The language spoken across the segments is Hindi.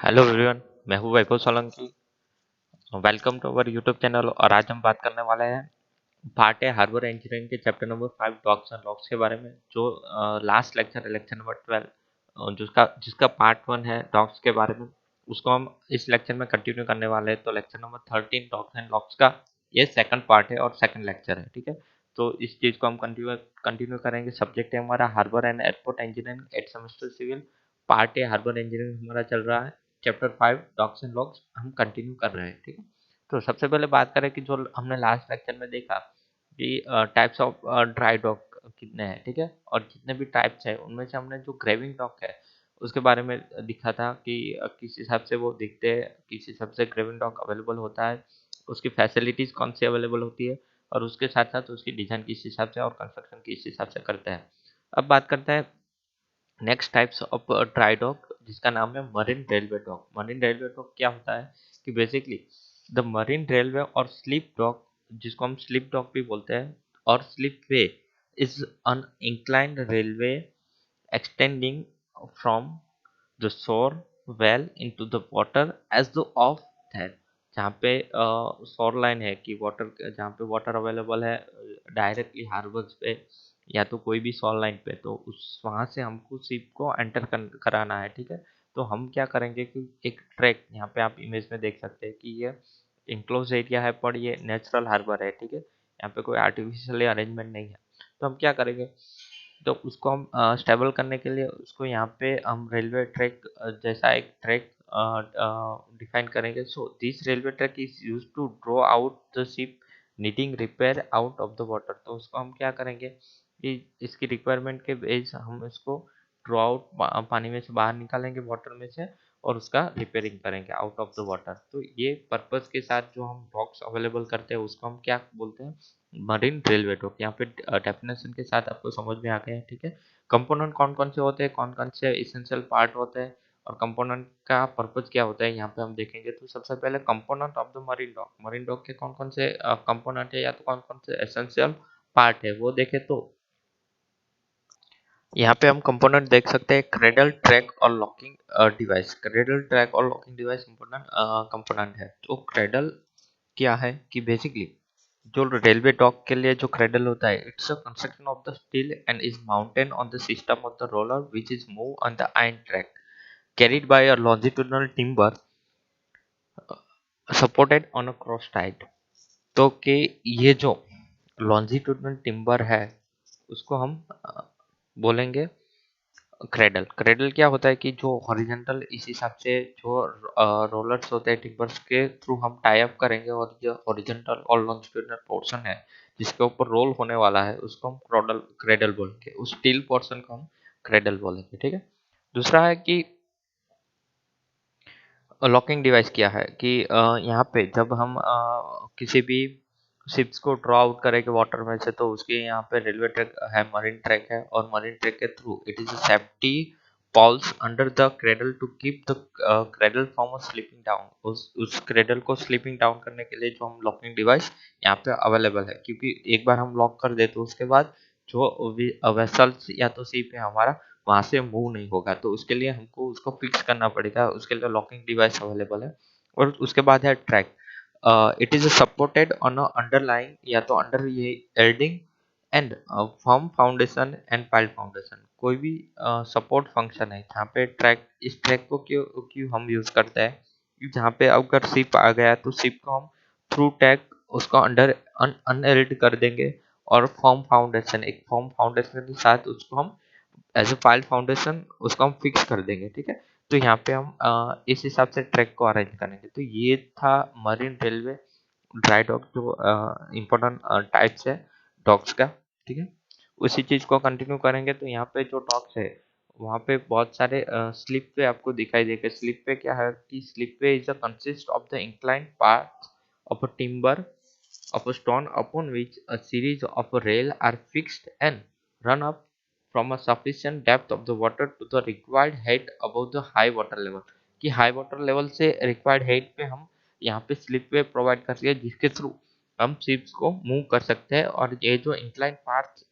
Hello everyone. मैं हूँ Vaibhav Solanki. Welcome to our YouTube channel. और आज हम बात करने वाले हैं पार्ट है हार्बर इंजीनियरिंग के chapter number 5 docks and locks के बारे में, जो लास्ट लेक्चर है लेक्चर नंबर 12, जिसका जिसका पार्ट 1 है डॉक्स के बारे में, उसको हम इस लेक्चर में कंटिन्यू करने वाले हैं। तो lecture number 13 docks and locks का ये सेकंड पार्ट है और सेकंड लेक्चर है, ठीक है। तो इस चीज़ को हम कंटिन्यू करेंगे। सब्जेक्ट है हमारा harbour and airport engineering 8 semester civil. Part है हार्बर इंजीनियरिंग हमारा चल रहा है। चैप्टर 5 डॉक्स एंड लॉक्स हम कंटिन्यू कर रहे हैं, ठीक है। तो सबसे पहले बात करें कि जो हमने लास्ट लेक्चर में देखा कि टाइप्स ऑफ ड्राई डॉक कितने हैं, ठीक है। और जितने भी टाइप्स हैं उनमें से हमने जो ग्रेविंग डॉक है उसके बारे में दिखा था कि किस हिसाब से वो दिखते हैं, किस हिसाब से ग्रेविंग डॉक अवेलेबल होता है, उसकी फैसिलिटीज़ कौन सी अवेलेबल होती है, और उसके साथ साथ उसकी डिज़ाइन किस हिसाब से और कंस्ट्रक्शन किस हिसाब से करते हैं। अब बात करते हैं next types of dry dock, जिसका नाम है marine railway dock. Marine railway dock क्या होता है कि बेसिकली द मरीन रेलवे और स्लीप डॉक, जिसको हम स्लीप डॉक भी बोलते हैं, और slip way is an inclined railway extending from the shore well into the water as the off that, जहाँ पे शोर लाइन है कि वाटर, जहाँ पे वाटर अवेलेबल है डायरेक्टली हार्बर्स पे या तो कोई भी शोर लाइन पे, तो उस वहाँ से हमको शिप को एंटर कराना है, ठीक है। तो हम क्या करेंगे कि एक ट्रैक, यहाँ पे आप इमेज में देख सकते हैं कि ये इंक्लोज एरिया है पर ये नेचुरल हार्बर है, ठीक है। यहाँ पे कोई आर्टिफिशियल अरेंजमेंट नहीं है। तो हम क्या करेंगे, तो उसको हम स्टेबल करने के लिए उसको यहाँ पे हम रेलवे ट्रैक जैसा एक ट्रैक डिफाइन करेंगे। So this railway track is use to draw out the ship needing repair out of the water. तो उसको हम क्या करेंगे कि इसकी रिक्वायरमेंट के बेस हम इसको ड्रॉ आउट, पानी में से बाहर निकालेंगे वाटर में से, और उसका रिपेयरिंग करेंगे आउट ऑफ द वाटर। तो ये पर्पस के साथ जो हम डॉक्स अवेलेबल करते हैं उसको हम क्या बोलते हैं, मरीन रेलवे डॉक। यहाँ पे डेफिनेशन के साथ आपको समझ में आ गया है, ठीक है। कंपोनेंट कौन कौन से होते हैं, कौन कौन से इसेंशियल पार्ट होते हैं, और कंपोनेंट का पर्पज क्या होता है, यहाँ पे हम देखेंगे। तो सबसे पहले component of the marine dock, marine dock के कौन कौन से कंपोनेंट है या तो कौन कौन से एसेंशियल पार्ट है वो देखे। तो यहाँ पे हम कंपोनेंट देख सकते हैं, क्रेडल ट्रैक और लॉकिंग डिवाइस। क्रेडल ट्रैक और लॉकिंग डिवाइस इंपॉर्टेंट कंपोनेंट है। तो क्रेडल क्या है कि बेसिकली जो रेलवे डॉक के लिए जो क्रेडल होता है, it's a construction of the steel and is mounted on the system of the roller which is move on the iron track carried by a longitudinal timber supported on a cross tight. तो कि ये जो लॉन्जिट्यूडनल टिम्बर है उसको हम बोलेंगे क्रेडल। क्रेडल क्या होता है कि जो हॉरिजेंटल इस हिसाब से जो रोलर्स होते हैं टिम्बर्स के थ्रू हम टाई अप करेंगे, और जो हॉरिजेंटल और लॉन्जिट्यूडनल पोर्शन है जिसके ऊपर रोल होने वाला है उसको हम क्रेडल क्रेडल बोलेंगे, उस स्टील पोर्शन को हम क्रेडल बोलेंगे, ठीक है। दूसरा है कि लॉकिंग डिवाइस क्या है कि यहाँ पे जब हम किसी भी शिप्स को ड्रॉ आउट करेंगे वाटर में से, तो उसके यहाँ पे रेलवे ट्रैक है, मरीन ट्रैक है, और मरीन ट्रैक के through it is a safety pawls under the cradle to keep the cradle from slipping down. उस क्रेडल को स्लिपिंग डाउन करने के लिए जो हम लॉकिंग डिवाइस यहाँ पे अवेलेबल है, क्योंकि एक बार हम लॉक कर दे तो उसके बाद जो वेसल्स या तो शिप है हमारा वहां से मूव नहीं होगा। तो उसके लिए हमको उसको फिक्स करना पड़ेगा, उसके लिए लॉकिंग डिवाइस अवेलेबल है। और उसके बाद है track. It is supported on underline या तो अंडर ये एल्डिंग and firm foundation and pile foundation, कोई भी सपोर्ट फंक्शन है जहाँ पे ट्रैक, इस ट्रैक को क्यों क्यों हम यूज करते हैं कि जहाँ पे अगर शिप आ गया तो शिप को हम थ्रू टैग उसको अंडर अनएल्ड कर देंगे, और फॉर्म फाउंडेशन, एक फॉर्म फाउंडेशन के साथ उसको हम एज अ फाइल फाउंडेशन उसको हम फिक्स कर देंगे, ठीक है। तो यहाँ पे हम इस हिसाब से ट्रैक को अरेंज करेंगे। तो ये था मरीन रेलवे ड्राई डॉक, जो इम्पोर्टेंट टाइप्स है डॉक्स का, ठीक है। उसी चीज को कंटिन्यू करेंगे। तो यहाँ पे जो डॉक्स है वहाँ पे बहुत सारे स्लिप वे आपको दिखाई देगा। स्लिप वे क्या है कि slip way is a consist of the inclined part of a timber of a stone upon which a series of rail are fixed and run up from a sufficient depth of the water to the required height above the high water level। कि हाई वाटर लेवल से रिक्वायर्ड हाइट पे हम यहाँ पे स्लिप वे प्रोवाइड कर रही है, जिसके थ्रू हम शिप्स को मूव कर सकते हैं। और ये जो इंक्लाइन पार्ट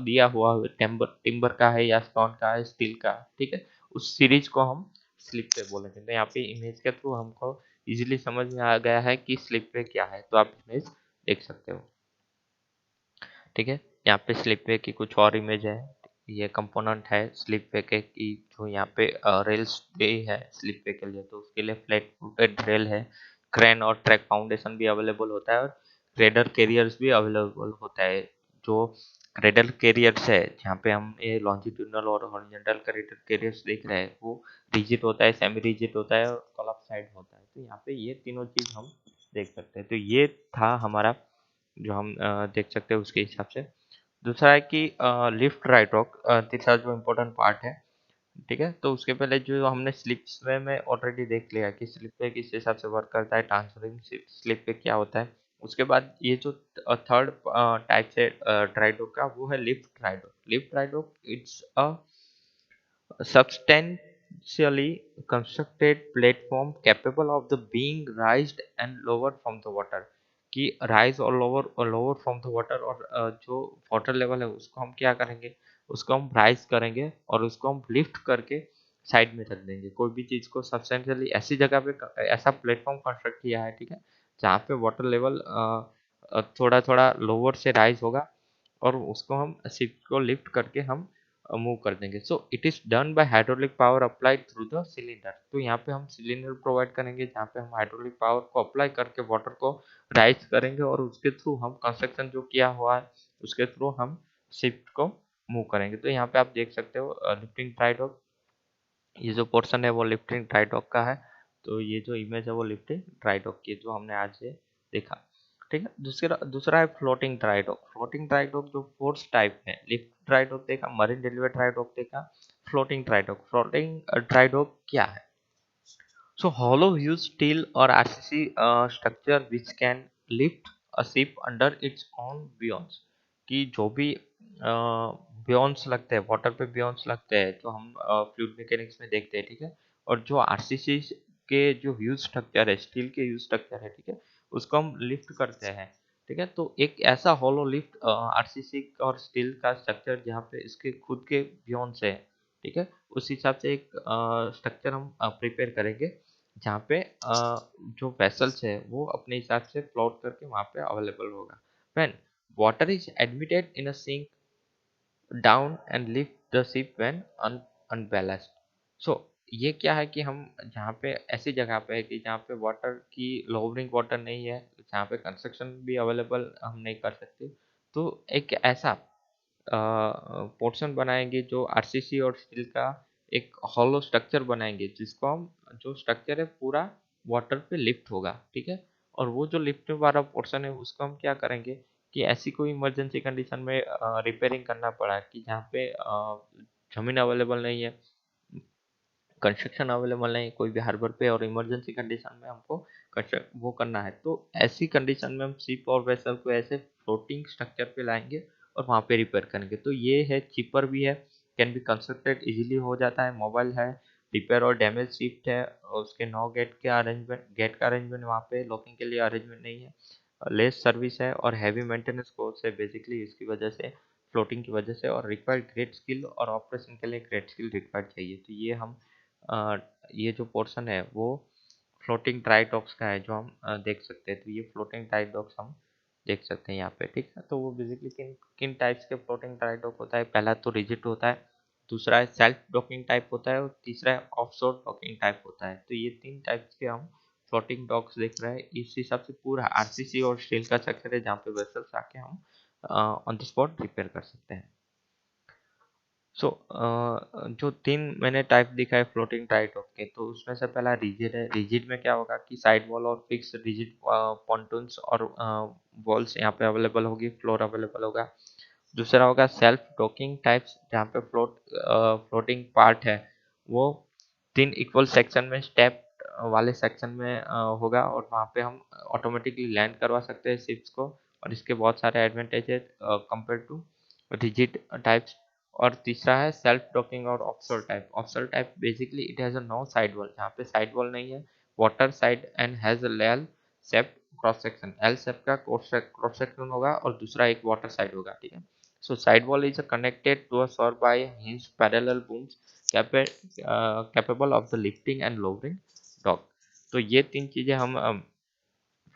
दिया हुआ टिम्बर टिम्बर का है या स्टोन का है, स्टील का, ठीक है, उस सीरीज को हम स्लिप वे बोलेंगे। तो यहाँ पे इमेज के थ्रू हमको इजीली समझ में आ गया है कि स्लिप वे क्या है, तो आप इमेज देख सकते हो। ठीक है, यहाँ पे स्लिप वे की कुछ और इमेज है। ये कंपोनेंट है स्लिप वे के की, जो यहाँ पे रेल्स दे है स्लिप वे के लिए, तो उसके लिए फ्लैट फुटेड रेल है, क्रेन और ट्रैक फाउंडेशन भी अवेलेबल होता है, और क्रेडल कैरियर्स भी अवेलेबल होता है। जो क्रेडल कैरियर्स है, जहाँ पे हम ये लॉन्जिट्यूडनल और हॉरिजॉन्टल क्रेडल कैरियर्स देख रहे हैं, वो रिजिड होता है, सेमी रिजिड होता है और कोलैप्स साइड होता है। तो यहाँ पे ये तीनों चीज हम देख सकते हैं। तो ये था हमारा जो हम देख सकते हैं उसके हिसाब से। दूसरा है कि लिफ्ट राइट रॉक, तीसरा जो इम्पोर्टेंट पार्ट है। ठीक है, तो उसके पहले जो हमने स्लिप वे में ऑलरेडी देख लिया कि स्लिप वे किस हिसाब से वर्क करता है, ट्रांसफरिंग स्लिप वे क्या होता है। उसके बाद ये जो थर्ड टाइप से ड्राई डॉक का, वो है lift dry dock. Lift dry dock it's a substantially constructed platform capable of the being raised and lowered from the water। कि राइज और लोअर फ्रॉम द वाटर, और जो वाटर लेवल है उसको हम क्या करेंगे, उसको हम राइज करेंगे और उसको हम लिफ्ट करके साइड में रख देंगे। कोई भी चीज को सब्सटेंशियली ऐसी जगह पे ऐसा प्लेटफॉर्म कंस्ट्रक्ट किया है, ठीक है, जहाँ पे वाटर लेवल थोड़ा थोड़ा लोअर से राइज होगा, और उसको हम शिप को लिफ्ट करके हम मूव कर देंगे। So it is done by hydraulic power applied through the cylinder. तो यहाँ पे हम सिलेंडर प्रोवाइड करेंगे, जहाँ पे हम हाइड्रोलिक पावर को अप्लाई करके वाटर को राइज करेंगे, और उसके थ्रू हम कंस्ट्रक्शन जो किया हुआ है उसके थ्रू हम शिप को मूव करेंगे। तो यहाँ पे आप देख सकते हो लिफ्टिंग ड्राई डॉक, ये जो पोर्शन है वो लिफ्टिंग ड्राई डॉक का है। तो ये जो इमेज है वो लिफ्टिंग ड्राई डॉक की है, जो हमने आज ये देखा। ठीक है, दूसरा दूसरा है floating dry dock. Floating dry dock जो फोर्थ टाइप है, लिफ्ट ड्राई डॉक देखा, मरीन रेलवे ड्राई डॉक देखा, floating dry dock. Floating dry dock क्या है? So hollow huge steel or RCC structure which can lift a ship under its own buoys। कि जो भी बियॉन्स लगते हैं, वाटर पे बियॉन्स लगते हैं, जो हम फ्लूइड मैकेनिक्स में देखते हैं, ठीक है, और जो आरसीसी के जो ह्यूज स्ट्रक्चर है, स्टील के ह्यूज स्ट्रक्चर है, ठीक है, उसको हम लिफ्ट करते हैं। ठीक है, तो एक ऐसा हॉलो लिफ्ट आरसीसी और स्टील का स्ट्रक्चर जहाँ पे इसके खुद के बियॉन्स है, ठीक है, उस हिसाब से एक स्ट्रक्चर हम प्रिपेयर करेंगे, जहाँ पे जो वेसल्स है वो अपने हिसाब से फ्लोट करके वहाँ पे अवेलेबल होगा। When water is admitted in a sink down and lift the ship when unbalanced. So ये क्या है कि हम जहाँ पे ऐसी जगह पे है कि जहाँ पे वाटर की लोवरिंग वाटर नहीं है, जहाँ पे कंस्ट्रक्शन भी अवेलेबल हम नहीं कर सकते, तो एक ऐसा पोर्शन बनाएंगे जो आरसीसी और स्टील का एक हॉलो स्ट्रक्चर बनाएंगे, जिसको हम, जो स्ट्रक्चर है पूरा वाटर पे लिफ्ट होगा। ठीक है, और वो जो लिफ्ट वाला पोर्शन है उसको हम क्या करेंगे कि ऐसी कोई इमरजेंसी कंडीशन में रिपेयरिंग करना पड़ा कि जहाँ पे जमीन अवेलेबल नहीं है, कंस्ट्रक्शन अवेलेबल नहीं कोई भी हार्बर पे, और इमरजेंसी कंडीशन में हमको कंस्ट्रक्ट वो करना है, तो ऐसी कंडीशन में हम शिप और वेसल को ऐसे फ्लोटिंग स्ट्रक्चर पे लाएंगे और वहाँ पे रिपेयर करेंगे। तो ये है, चीपर भी है, कैन बी कंस्ट्रक्टेड इजीली हो जाता है, मोबाइल है, रिपेयर और डैमेज शिफ्ट है, और उसके 9 गेट के अरेंजमेंट, गेट का अरेंजमेंट वहाँ पे लॉकिंग के लिए अरेंजमेंट नहीं है, लेस सर्विस है, और हैवी मेंटेनेंस कोर्स है बेसिकली इसकी वजह से, फ्लोटिंग की वजह से, और रिक्वायर्ड ग्रेट स्किल, और ऑपरेशन के लिए ग्रेट स्किल रिक्वायर्ड चाहिए। तो ये हम अ, ये जो पोर्शन है वो फ्लोटिंग ड्राई डॉक्स का है, जो हम देख सकते हैं। तो ये फ्लोटिंग ड्राई डॉक्स हम देख सकते हैं यहाँ पे। ठीक है, तो वो बेसिकली किन किन टाइप्स के फ्लोटिंग ड्राई डॉक होता है? पहला तो रिजिड होता है, दूसरा है सेल्फ डॉकिंग टाइप होता है, और तीसरा है ऑफशोर डॉकिंग टाइप होता है। तो ये 3 टाइप्स के हम फ्लोटिंग डॉक्स देख रहे हैं। इस हिसाब से पूरा आरसीसी और स्टील का स्ट्रक्चर है, जहाँ पे वेसल्स आके हम ऑन द स्पॉट रिपेयर कर सकते हैं। सो जो 3 मैंने टाइप दिखा है फ्लोटिंग ड्राई डॉक के, तो उसमें से पहला रिजिड है। रिजिड में क्या होगा कि साइड वॉल और फिक्स रिजिड पॉन्टून्स और वॉल्स यहाँ पे अवेलेबल होगी, फ्लोर अवेलेबल होगा। दूसरा होगा सेल्फ डॉकिंग टाइप्स, जहाँ पे फ्लोटिंग पार्ट है वो 3 इक्वल सेक्शन में स्टेप वाले सेक्शन में होगा, और वहाँ पे हम ऑटोमेटिकली लैंड करवा सकते हैं शिप्स को, और इसके बहुत सारे एडवांटेज है कंपेयर टू रिजिड टाइप्स। और तीसरा है सेल्फ डॉकिंग और offshore type. Offshore type basically it has a no side wall, जहाँ पे साइड वॉल नहीं है, water side end has a L shape cross section, L shape का क्रॉस सेक्शन होगा, और दूसरा एक वाटर साइड होगा। ठीक है, so sidewall is connected to a shore by hinged parallel booms capable of the lifting and lowering dock. तो ये 3 चीज़ें हम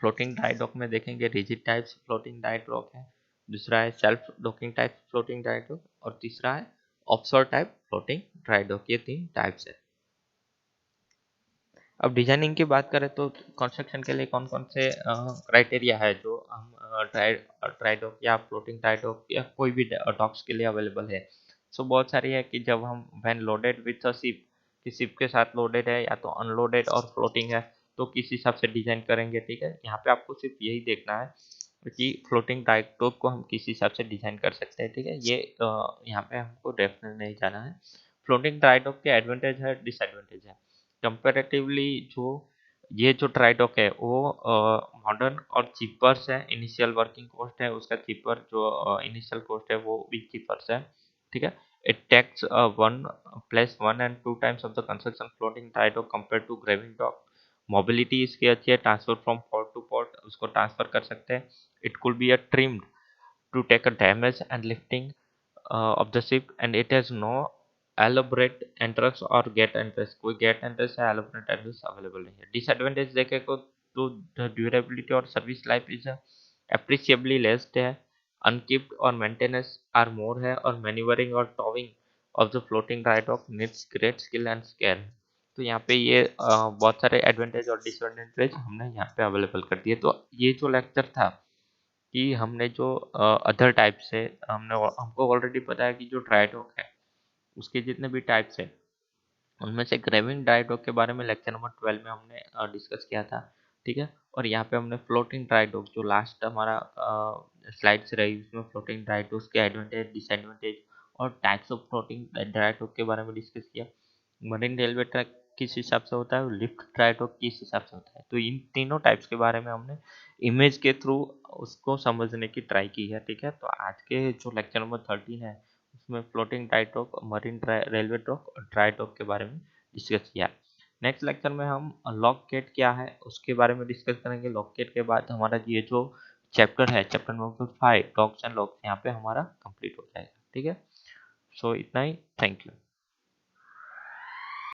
फ्लोटिंग ड्राई डॉक में देखेंगे। Rigid type floating dry dock है, दूसरा है self docking type floating dry dock, और तीसरा है offshore type floating dry dock. ये 3 टाइप्स है। अब डिजाइनिंग की बात करें तो कंस्ट्रक्शन के लिए कौन कौन से क्राइटेरिया है जो हम ड्राई ड्राई डॉक या फ्लोटिंग ड्राई डॉक या कोई भी डॉक्स के लिए अवेलेबल है। सो बहुत सारी है कि जब हम when loaded with a ship, कि शिप के साथ लोडेड है या तो अनलोडेड और फ्लोटिंग है, तो किस हिसाब से डिजाइन करेंगे। ठीक है, यहाँ पे आपको सिर्फ यही देखना है कि फ्लोटिंग ड्राई डॉक को हम किस हिसाब से डिजाइन कर सकते हैं। ठीक है, ये यहाँ पे हमको डेफिनेट नहीं जाना है। फ्लोटिंग ड्राई डॉक के एडवांटेज है, डिसएडवांटेज है। कंपैरेटिवली जो ट्राइडॉक है वो मॉडर्न और चीपर्स है। इनिशियल वर्किंग कॉस्ट है उसका चीपर, जो इनिशियल कॉस्ट है वो भी चीपर्स है। ठीक है, it takes 1+1 and 2 times of the construction floating dry dock compare to graving dock. Mobility इसकी अच्छी है, transfer from port to port उसको ट्रांसफर कर सकते हैं। It could be a trimmed to take a damage and lifting of the ship, and it has no elaborate entrance or gate entrance। कोई gate entrance या elaborate entrance अवेलेबल नहीं है। डिसएडवांटेज देखे तो the durability और service life is appreciably less है, अनकीप्ड और मेंटेनेंस आर मोर है, और मैन्यूवरिंग और towing of the floating dry dock needs great skill and scale. तो यहाँ पे ये बहुत सारे एडवांटेज और डिसएडवांटेज हमने यहाँ पे अवेलेबल कर दिए। तो ये जो लेक्चर था कि हमने जो अदर टाइप से हमको ऑलरेडी पता है कि जो ड्राइडॉक है उसके जितने भी टाइप्स है उनमें से ग्रेविंग ड्राइडॉक के बारे में लेक्चर नंबर 12 में हमने डिस्कस किया था। ठीक है, और यहाँ पे हमने फ्लोटिंग ड्राइडॉक जो लास्ट हमारा स्लाइड्स रही उसमें फ्लोटिंग ड्राइडॉक के एडवांटेज डिसएडवांटेज और टाइप्स ऑफ फ्लोटिंग ड्राइडॉक के बारे में डिस्कस किया। मरीन रेलवे ट्रैक किस हिसाब से होता है और लिफ्ट ड्राइडॉक किस हिसाब से होता है, तो इन तीनों टाइप्स के बारे में हमने इमेज के थ्रू उसको समझने की ट्राई की है। ठीक है, तो आज के जो लेक्चर नंबर 13 है उसमें floating dry dock, marine railway dock और ड्राई डॉक के बारे में डिस्कस किया। नेक्स्ट लेक्चर में हम लॉक गेट क्या है उसके बारे में डिस्कस करेंगे। लॉक गेट के बाद हमारा ये जो चैप्टर है, chapter number 5 docks and locks, यहाँ पे हमारा कंप्लीट हो जाएगा। ठीक है, सो इतना ही, थैंक यू।